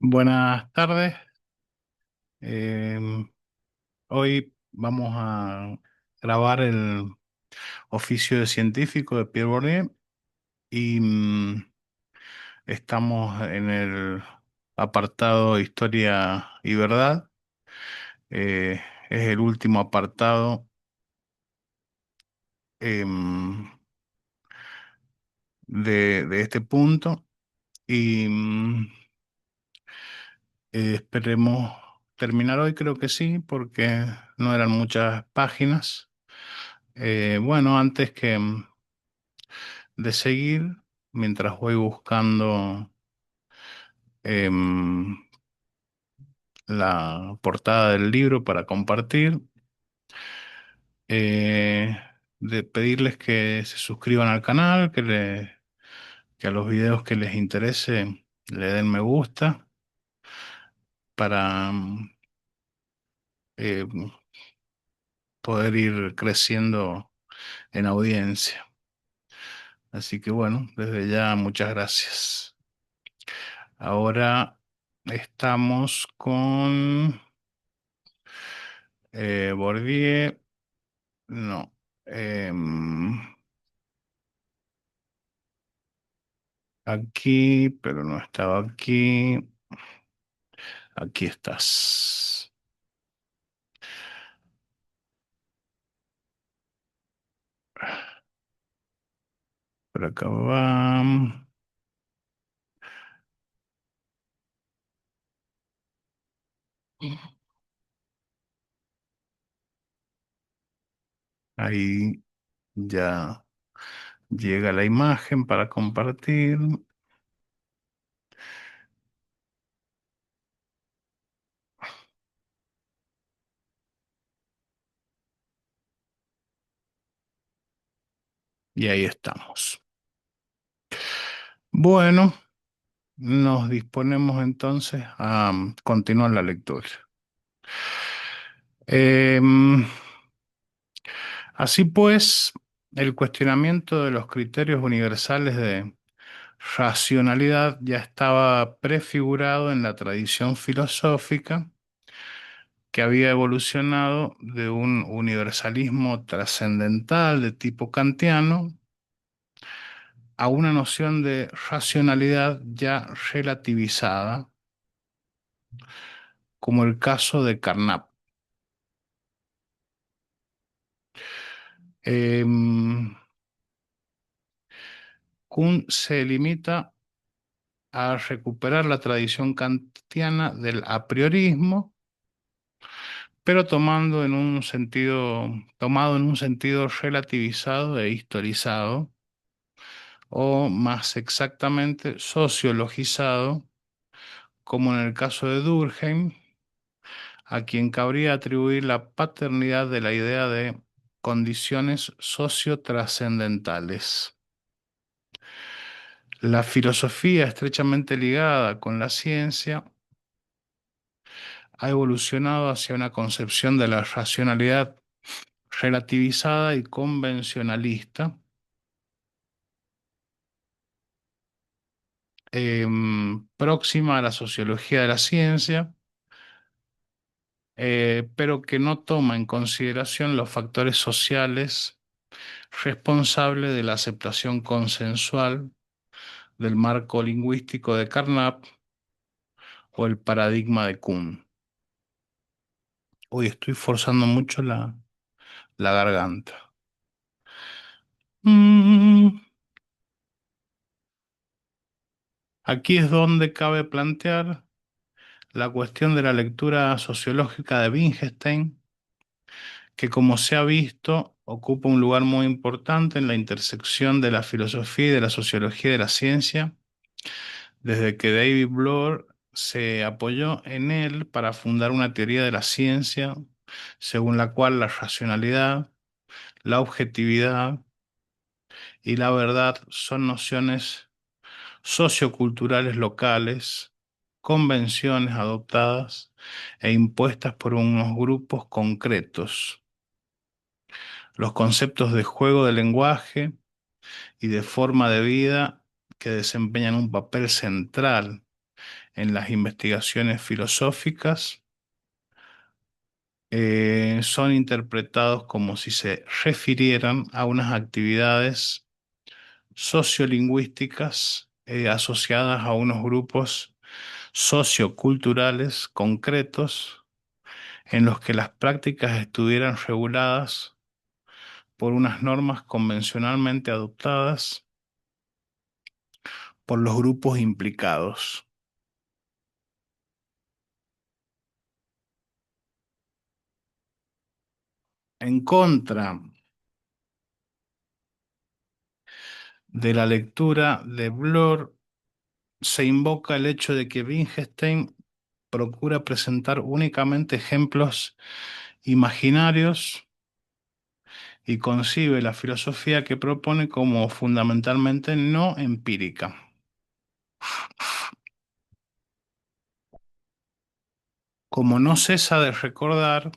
Buenas tardes. Em, Hoy vamos a grabar el oficio de científico de Pierre Bourdieu y estamos en el apartado Historia y Verdad. Es el último apartado em, de este punto y esperemos terminar hoy, creo que sí, porque no eran muchas páginas. Bueno, antes de seguir, mientras voy buscando em, la portada del libro para compartir, eh, de pedirles que se suscriban al canal, que a los videos que les interese le den me gusta para em, poder ir creciendo en audiencia. Así que bueno, desde ya muchas gracias. Ahora estamos con Bourdieu. No. Aquí, pero no estaba aquí. Aquí estás. Por acá va. Ahí ya llega la imagen para compartir. Y ahí estamos. Bueno, nos disponemos entonces a continuar la lectura. Em, Así pues, el cuestionamiento de los criterios universales de racionalidad ya estaba prefigurado en la tradición filosófica que había evolucionado de un universalismo trascendental de tipo kantiano a una noción de racionalidad ya relativizada, como el caso de Carnap. Em, Kuhn se limita a recuperar la tradición kantiana del a priorismo, pero tomado en un sentido relativizado e historizado, o más exactamente sociologizado, como en el caso de Durkheim, a quien cabría atribuir la paternidad de la idea de condiciones sociotrascendentales. La filosofía, estrechamente ligada con la ciencia, ha evolucionado hacia una concepción de la racionalidad relativizada y convencionalista, próxima a la sociología de la ciencia, pero que no toma en consideración los factores sociales responsables de la aceptación consensual del marco lingüístico de Carnap o el paradigma de Kuhn. Hoy estoy forzando mucho la garganta. Mm, Aquí es donde cabe plantear la cuestión de la lectura sociológica de Wittgenstein, que como se ha visto, ocupa un lugar muy importante en la intersección de la filosofía y de la sociología de la ciencia, desde que David Bloor se apoyó en él para fundar una teoría de la ciencia según la cual la racionalidad, la objetividad y la verdad son nociones socioculturales locales, convenciones adoptadas e impuestas por unos grupos concretos. Los conceptos de juego de lenguaje y de forma de vida que desempeñan un papel central en las investigaciones filosóficas son interpretados como si se refirieran a unas actividades sociolingüísticas asociadas a unos grupos socioculturales concretos en los que las prácticas estuvieran reguladas por unas normas convencionalmente adoptadas por los grupos implicados. En contra de la lectura de Bloor, se invoca el hecho de que Wittgenstein procura presentar únicamente ejemplos imaginarios y concibe la filosofía que propone como fundamentalmente no empírica. Como no cesa de recordar,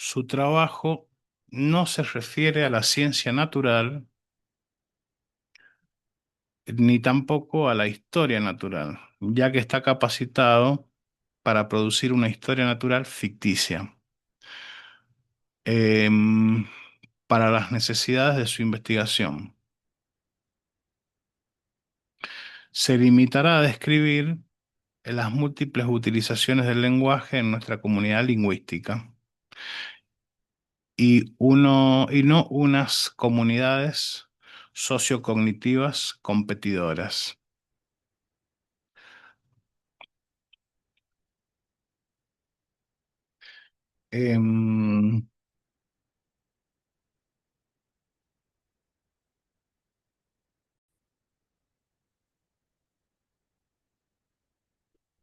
su trabajo no se refiere a la ciencia natural ni tampoco a la historia natural, ya que está capacitado para producir una historia natural ficticia, em, para las necesidades de su investigación. Se limitará a describir las múltiples utilizaciones del lenguaje en nuestra comunidad lingüística y no unas comunidades sociocognitivas competidoras. Em,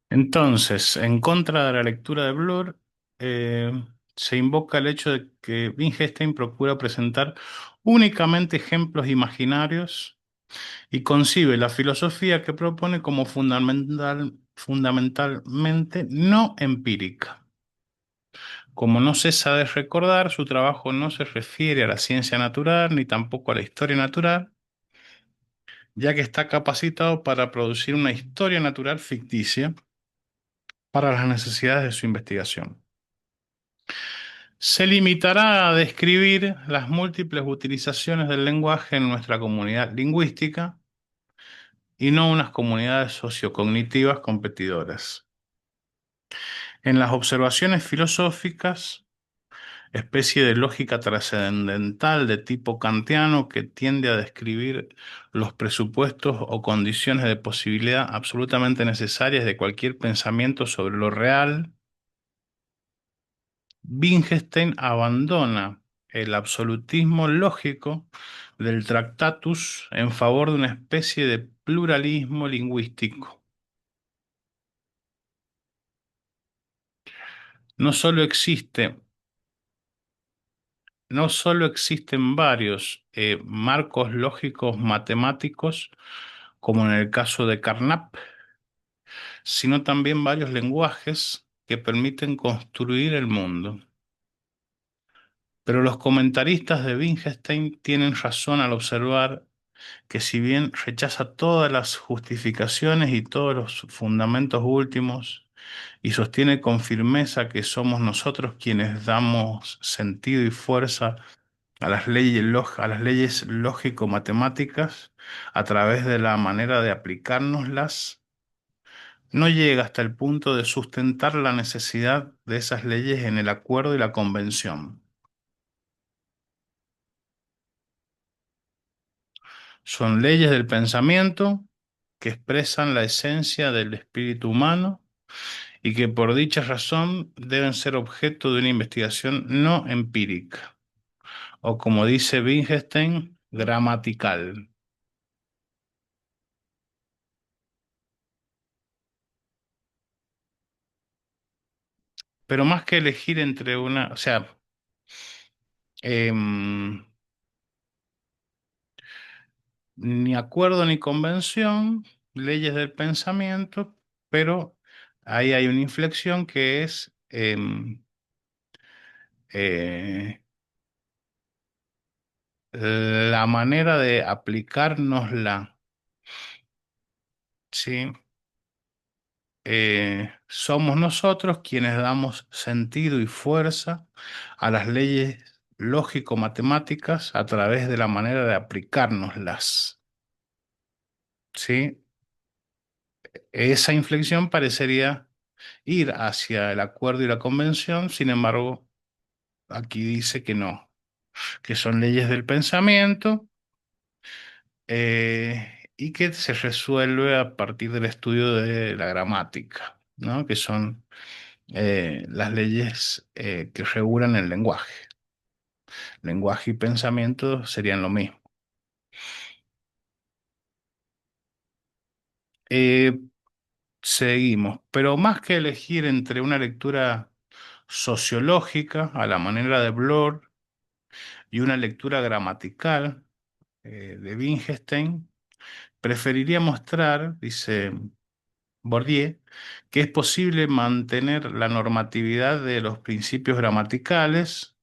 entonces, en contra de la lectura de Bloor, eh, se invoca el hecho de que Wittgenstein procura presentar únicamente ejemplos imaginarios y concibe la filosofía que propone como fundamentalmente no empírica. Como no cesa de recordar, su trabajo no se refiere a la ciencia natural ni tampoco a la historia natural, ya que está capacitado para producir una historia natural ficticia para las necesidades de su investigación. Se limitará a describir las múltiples utilizaciones del lenguaje en nuestra comunidad lingüística y no unas comunidades sociocognitivas competidoras. En las observaciones filosóficas, especie de lógica trascendental de tipo kantiano que tiende a describir los presupuestos o condiciones de posibilidad absolutamente necesarias de cualquier pensamiento sobre lo real, Wittgenstein abandona el absolutismo lógico del Tractatus en favor de una especie de pluralismo lingüístico. No solo existe, no solo existen varios marcos lógicos matemáticos, como en el caso de Carnap, sino también varios lenguajes que permiten construir el mundo. Pero los comentaristas de Wittgenstein tienen razón al observar que si bien rechaza todas las justificaciones y todos los fundamentos últimos, y sostiene con firmeza que somos nosotros quienes damos sentido y fuerza a las a las leyes lógico-matemáticas a través de la manera de aplicárnoslas, no llega hasta el punto de sustentar la necesidad de esas leyes en el acuerdo y la convención. Son leyes del pensamiento que expresan la esencia del espíritu humano y que por dicha razón deben ser objeto de una investigación no empírica, o como dice Wittgenstein, gramatical. Pero más que elegir entre una, o sea, em, ni acuerdo ni convención, leyes del pensamiento, pero ahí hay una inflexión que es eh, la manera de aplicárnosla ¿sí? Somos nosotros quienes damos sentido y fuerza a las leyes lógico-matemáticas a través de la manera de aplicárnoslas, ¿sí? Esa inflexión parecería ir hacia el acuerdo y la convención, sin embargo, aquí dice que no, que son leyes del pensamiento y que se resuelve a partir del estudio de la gramática, ¿no? Que son las leyes que regulan el lenguaje. Lenguaje y pensamiento serían lo mismo. Eh, Seguimos, pero más que elegir entre una lectura sociológica a la manera de Bloor y una lectura gramatical de Wittgenstein, preferiría mostrar, dice Bourdieu, que es posible mantener la normatividad de los principios gramaticales,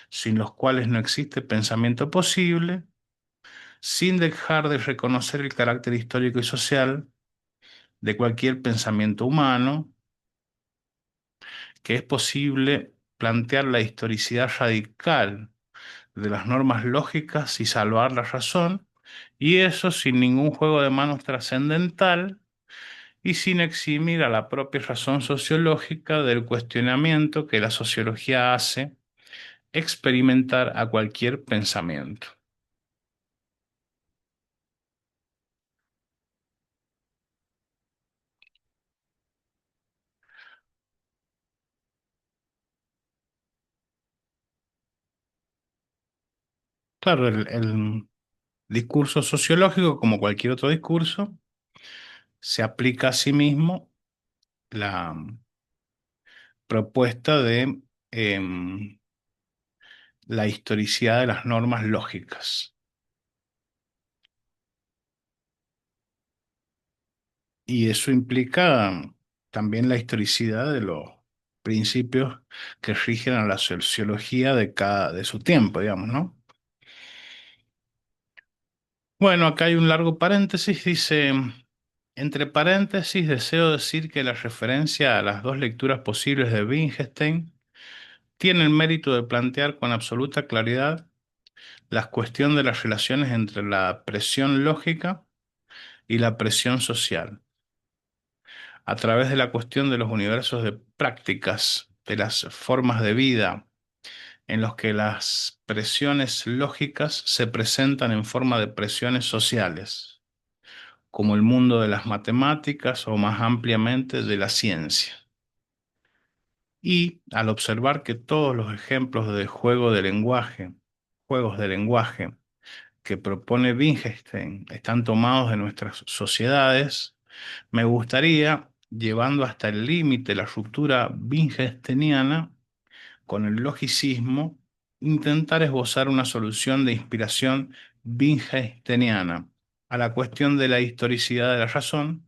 sin los cuales no existe pensamiento posible, sin dejar de reconocer el carácter histórico y social de cualquier pensamiento humano, que es posible plantear la historicidad radical de las normas lógicas y salvar la razón, y eso sin ningún juego de manos trascendental y sin eximir a la propia razón sociológica del cuestionamiento que la sociología hace experimentar a cualquier pensamiento. Claro, el discurso sociológico, como cualquier otro discurso, se aplica a sí mismo la propuesta de la historicidad de las normas lógicas. Y eso implica también la historicidad de los principios que rigen a la sociología de su tiempo, digamos, ¿no? Bueno, acá hay un largo paréntesis, dice, entre paréntesis, deseo decir que la referencia a las dos lecturas posibles de Wittgenstein tiene el mérito de plantear con absoluta claridad la cuestión de las relaciones entre la presión lógica y la presión social, a través de la cuestión de los universos de prácticas, de las formas de vida, en los que las presiones lógicas se presentan en forma de presiones sociales, como el mundo de las matemáticas o más ampliamente de la ciencia. Y al observar que todos los ejemplos de juegos de lenguaje que propone Wittgenstein están tomados de nuestras sociedades, me gustaría, llevando hasta el límite la ruptura wittgensteiniana con el logicismo, intentar esbozar una solución de inspiración wittgensteiniana a la cuestión de la historicidad de la razón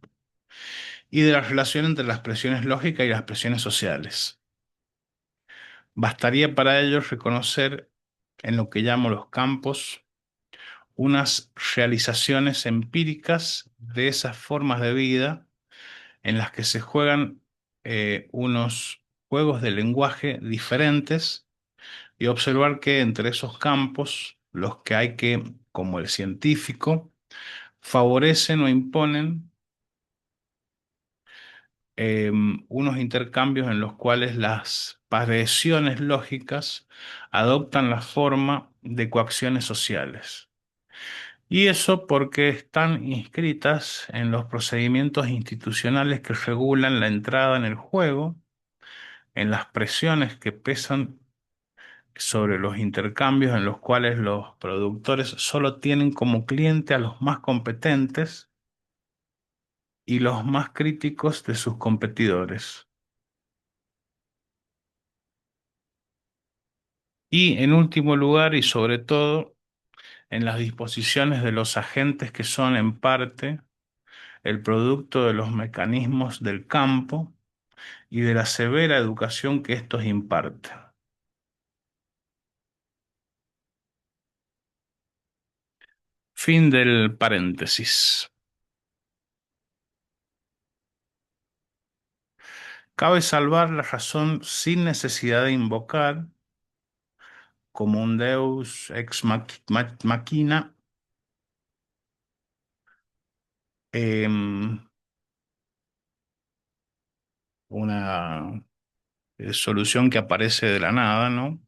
y de la relación entre las presiones lógicas y las presiones sociales. Bastaría para ello reconocer en lo que llamo los campos unas realizaciones empíricas de esas formas de vida en las que se juegan unos juegos de lenguaje diferentes y observar que entre esos campos, los que hay que, como el científico, favorecen o imponen unos intercambios en los cuales las pareciones lógicas adoptan la forma de coacciones sociales. Y eso porque están inscritas en los procedimientos institucionales que regulan la entrada en el juego, en las presiones que pesan sobre los intercambios en los cuales los productores solo tienen como cliente a los más competentes y los más críticos de sus competidores. Y en último lugar y sobre todo, en las disposiciones de los agentes que son en parte el producto de los mecanismos del campo y de la severa educación que estos imparten. Fin del paréntesis. Cabe salvar la razón sin necesidad de invocar, como un Deus ex machina, em, una solución que aparece de la nada, ¿no?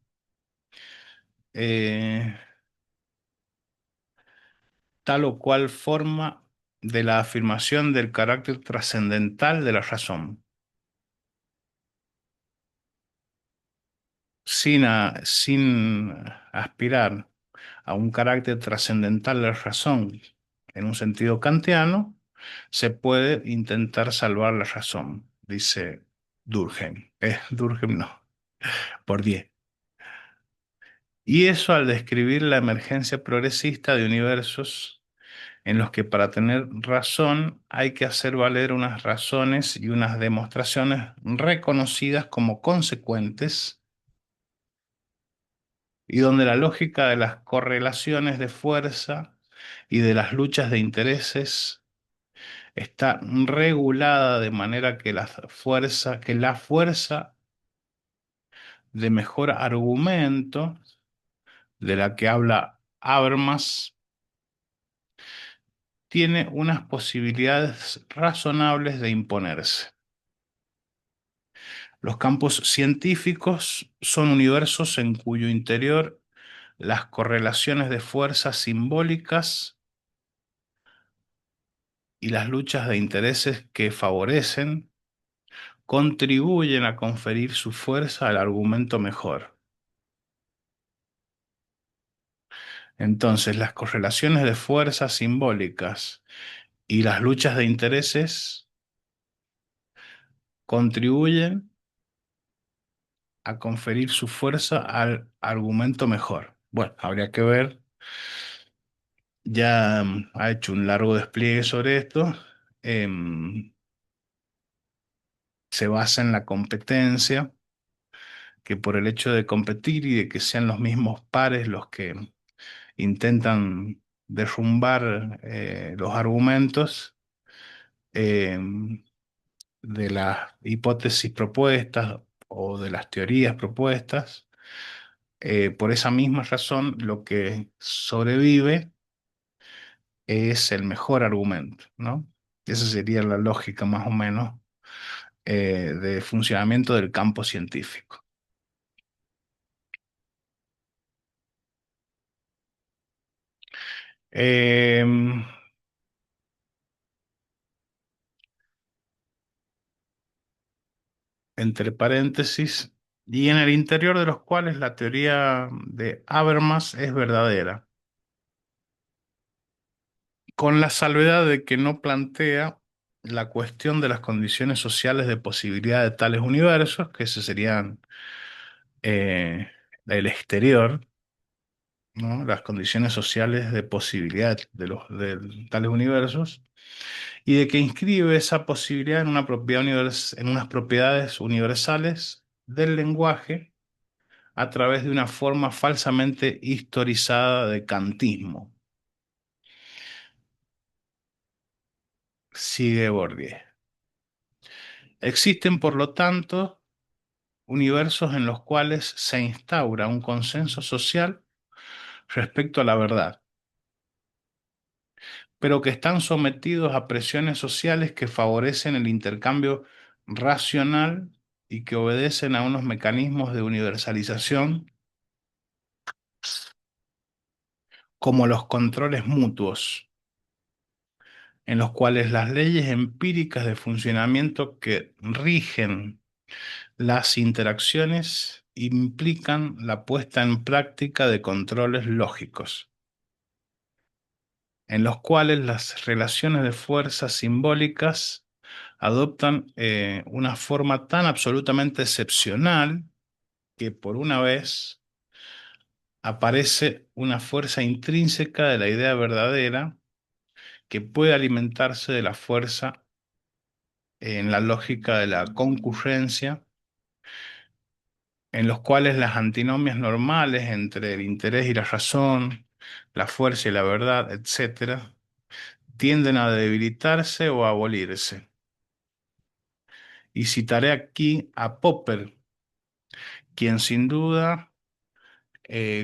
Eh, Tal o cual forma de la afirmación del carácter trascendental de la razón, sin aspirar a un carácter trascendental de la razón en un sentido kantiano, se puede intentar salvar la razón, dice Durkheim. Durkheim no, por 10. Y eso al describir la emergencia progresista de universos en los que para tener razón hay que hacer valer unas razones y unas demostraciones reconocidas como consecuentes, y donde la lógica de las correlaciones de fuerza y de las luchas de intereses está regulada de manera que la fuerza de mejor argumento de la que habla Habermas tiene unas posibilidades razonables de imponerse. Los campos científicos son universos en cuyo interior las correlaciones de fuerzas simbólicas y las luchas de intereses que favorecen contribuyen a conferir su fuerza al argumento mejor. Entonces, las correlaciones de fuerzas simbólicas y las luchas de intereses contribuyen a conferir su fuerza al argumento mejor. Bueno, habría que ver. Ya ha hecho un largo despliegue sobre esto. Em, Se basa en la competencia, que por el hecho de competir y de que sean los mismos pares los que intentan derrumbar los argumentos em, de las hipótesis propuestas o de las teorías propuestas, por esa misma razón lo que sobrevive es el mejor argumento, ¿no? Esa sería la lógica más o menos de funcionamiento del campo científico. Em, Entre paréntesis, y en el interior de los cuales la teoría de Habermas es verdadera, con la salvedad de que no plantea la cuestión de las condiciones sociales de posibilidad de tales universos, que ese serían eh, el exterior, ¿no? Las condiciones sociales de posibilidad de tales universos, y de que inscribe esa posibilidad en una propiedad en unas propiedades universales del lenguaje a través de una forma falsamente historizada de kantismo. Sigue Bourdieu. Existen, por lo tanto, universos en los cuales se instaura un consenso social respecto a la verdad, pero que están sometidos a presiones sociales que favorecen el intercambio racional y que obedecen a unos mecanismos de universalización como los controles mutuos, en los cuales las leyes empíricas de funcionamiento que rigen las interacciones implican la puesta en práctica de controles lógicos, en los cuales las relaciones de fuerzas simbólicas adoptan una forma tan absolutamente excepcional que por una vez aparece una fuerza intrínseca de la idea verdadera que puede alimentarse de la fuerza en la lógica de la concurrencia, en los cuales las antinomias normales entre el interés y la razón, la fuerza y la verdad, etcétera, tienden a debilitarse o a abolirse. Y citaré aquí a Popper, quien sin duda,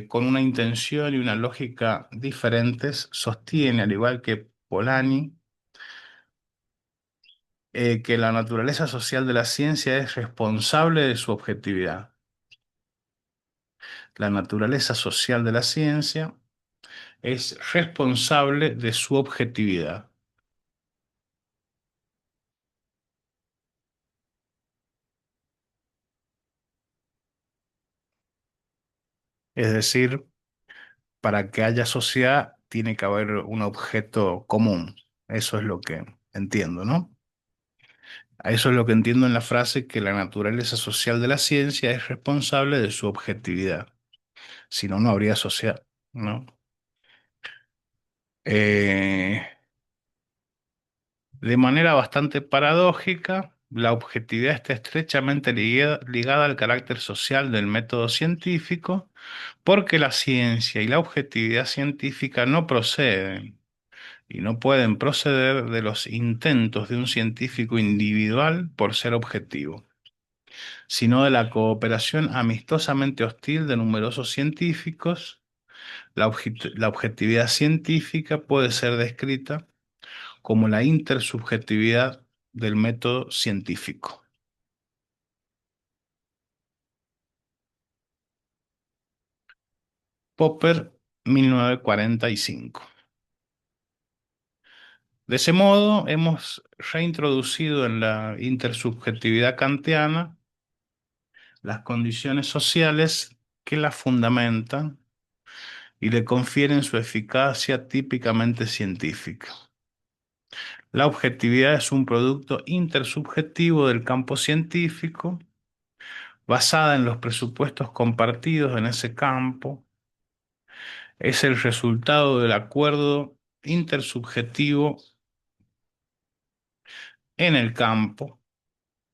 con una intención y una lógica diferentes, sostiene, al igual que Polanyi, que la naturaleza social de la ciencia es responsable de su objetividad. La naturaleza social de la ciencia es responsable de su objetividad. Es decir, para que haya sociedad tiene que haber un objeto común. Eso es lo que entiendo, ¿no? Eso es lo que entiendo en la frase que la naturaleza social de la ciencia es responsable de su objetividad. Si no, no habría sociedad, ¿no? Eh, de manera bastante paradójica, la objetividad está estrechamente ligada al carácter social del método científico, porque la ciencia y la objetividad científica no proceden y no pueden proceder de los intentos de un científico individual por ser objetivo, sino de la cooperación amistosamente hostil de numerosos científicos. La objetividad científica puede ser descrita como la intersubjetividad del método científico. Popper, 1945. De ese modo, hemos reintroducido en la intersubjetividad kantiana las condiciones sociales que la fundamentan y le confieren su eficacia típicamente científica. La objetividad es un producto intersubjetivo del campo científico, basada en los presupuestos compartidos en ese campo. Es el resultado del acuerdo intersubjetivo en el campo.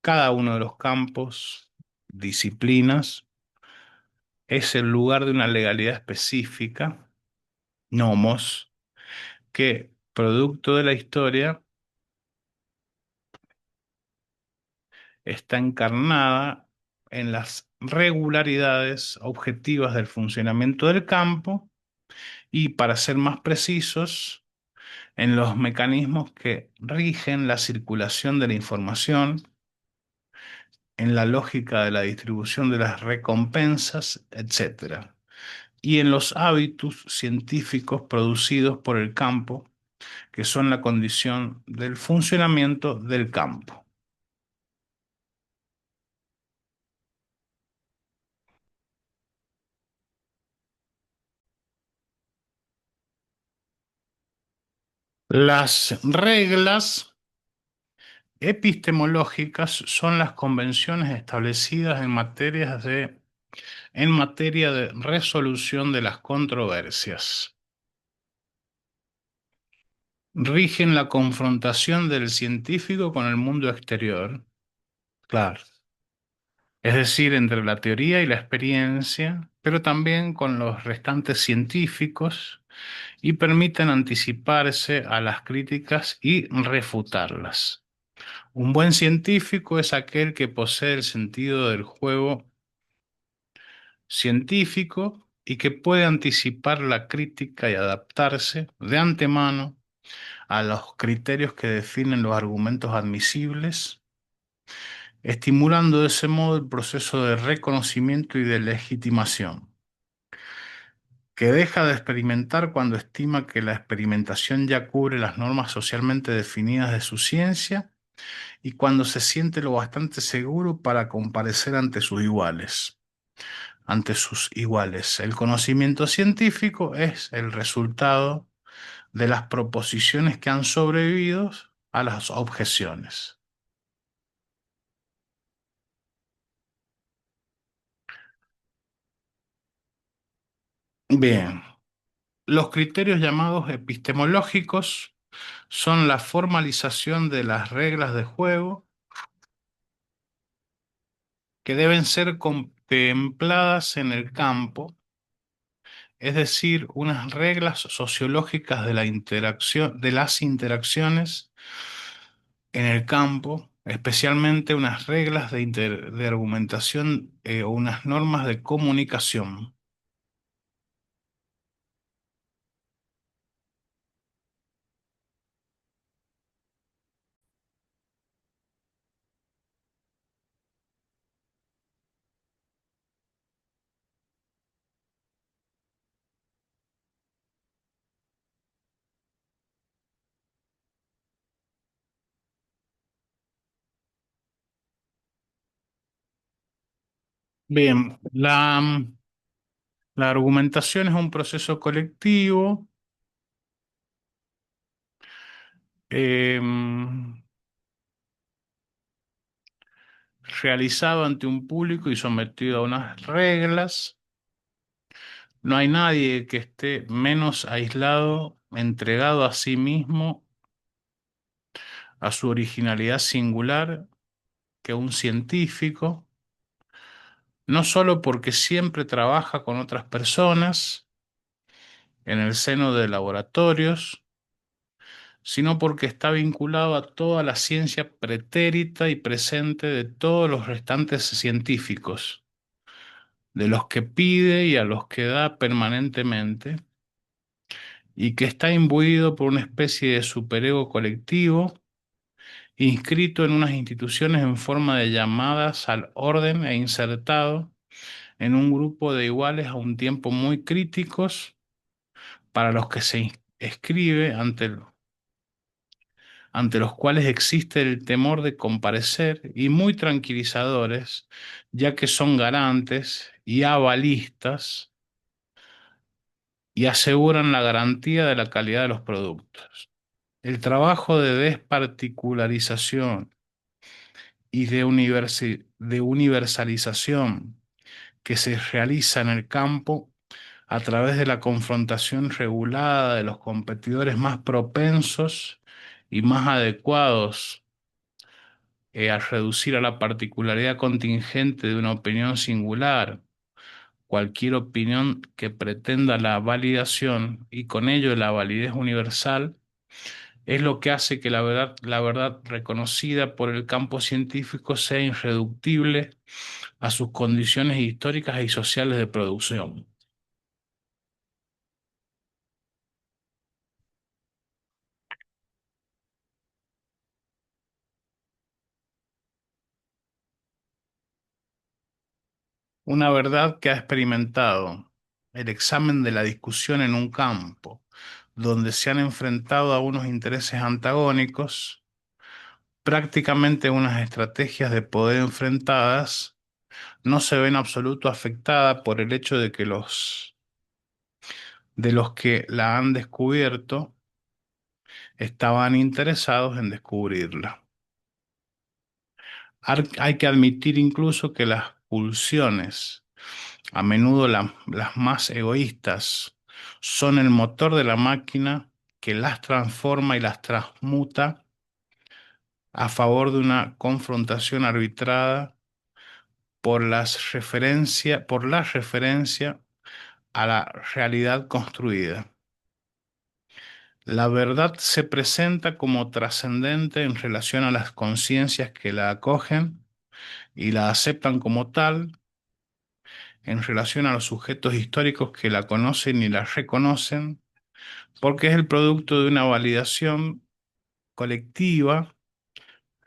Cada uno de los campos, disciplinas, es el lugar de una legalidad específica, nomos, que, producto de la historia, está encarnada en las regularidades objetivas del funcionamiento del campo y, para ser más precisos, en los mecanismos que rigen la circulación de la información, en la lógica de la distribución de las recompensas, etcétera, y en los hábitos científicos producidos por el campo, que son la condición del funcionamiento del campo. Las reglas epistemológicas son las convenciones establecidas en materia de resolución de las controversias. Rigen la confrontación del científico con el mundo exterior, claro, es decir, entre la teoría y la experiencia, pero también con los restantes científicos, y permiten anticiparse a las críticas y refutarlas. Un buen científico es aquel que posee el sentido del juego científico y que puede anticipar la crítica y adaptarse de antemano a los criterios que definen los argumentos admisibles, estimulando de ese modo el proceso de reconocimiento y de legitimación, que deja de experimentar cuando estima que la experimentación ya cubre las normas socialmente definidas de su ciencia y cuando se siente lo bastante seguro para comparecer ante sus iguales. El conocimiento científico es el resultado de las proposiciones que han sobrevivido a las objeciones. Bien, los criterios llamados epistemológicos son la formalización de las reglas de juego que deben ser contempladas en el campo, es decir, unas reglas sociológicas de la interacción, de las interacciones en el campo, especialmente unas reglas de argumentación o unas normas de comunicación. Bien, la argumentación es un proceso colectivo em, realizado ante un público y sometido a unas reglas. No hay nadie que esté menos aislado, entregado a sí mismo, a su originalidad singular, que un científico, no solo porque siempre trabaja con otras personas en el seno de laboratorios, sino porque está vinculado a toda la ciencia pretérita y presente de todos los restantes científicos, de los que pide y a los que da permanentemente, y que está imbuido por una especie de superego colectivo, inscrito en unas instituciones en forma de llamadas al orden e insertado en un grupo de iguales a un tiempo muy críticos para los que se escribe ante los cuales existe el temor de comparecer y muy tranquilizadores, ya que son garantes y avalistas y aseguran la garantía de la calidad de los productos. El trabajo de desparticularización y de universalización que se realiza en el campo a través de la confrontación regulada de los competidores más propensos y más adecuados a reducir a la particularidad contingente de una opinión singular cualquier opinión que pretenda la validación y con ello la validez universal, es lo que hace que la verdad reconocida por el campo científico sea irreductible a sus condiciones históricas y sociales de producción. Una verdad que ha experimentado el examen de la discusión en un campo donde se han enfrentado a unos intereses antagónicos, prácticamente unas estrategias de poder enfrentadas, no se ve en absoluto afectada por el hecho de que de los que la han descubierto estaban interesados en descubrirla. Hay que admitir incluso que las pulsiones, a menudo las más egoístas, son el motor de la máquina que las transforma y las transmuta a favor de una confrontación arbitrada por la referencia a la realidad construida. La verdad se presenta como trascendente en relación a las conciencias que la acogen y la aceptan como tal, en relación a los sujetos históricos que la conocen y la reconocen, porque es el producto de una validación colectiva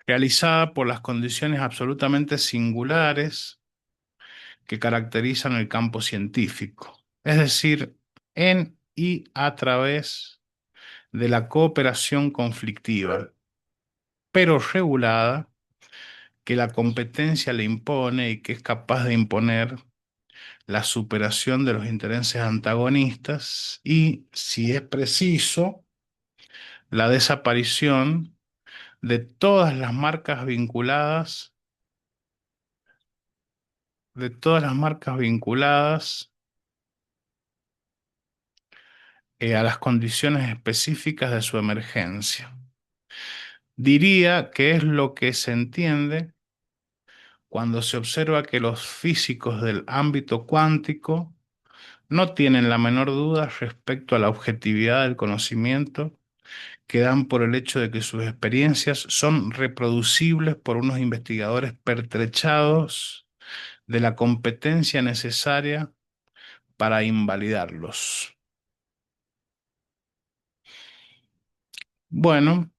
realizada por las condiciones absolutamente singulares que caracterizan el campo científico, es decir, en y a través de la cooperación conflictiva, pero regulada, que la competencia le impone y que es capaz de imponer la superación de los intereses antagonistas y, si es preciso, la desaparición de todas las marcas vinculadas, de todas las marcas vinculadas a las condiciones específicas de su emergencia. Diría que es lo que se entiende cuando se observa que los físicos del ámbito cuántico no tienen la menor duda respecto a la objetividad del conocimiento que dan por el hecho de que sus experiencias son reproducibles por unos investigadores pertrechados de la competencia necesaria para invalidarlos. Bueno,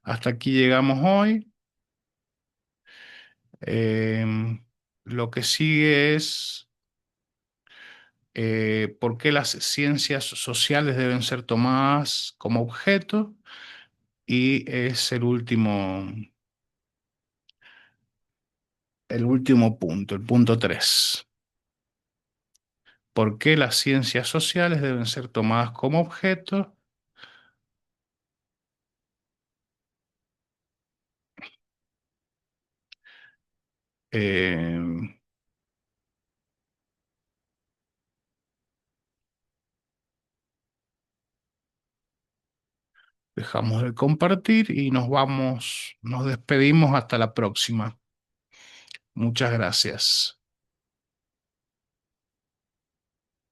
hasta aquí llegamos hoy. Lo que sigue es por qué las ciencias sociales deben ser tomadas como objeto y es el último punto, el punto 3. ¿Por qué las ciencias sociales deben ser tomadas como objeto? Eh, Dejamos de compartir y nos vamos, nos despedimos hasta la próxima. Muchas gracias.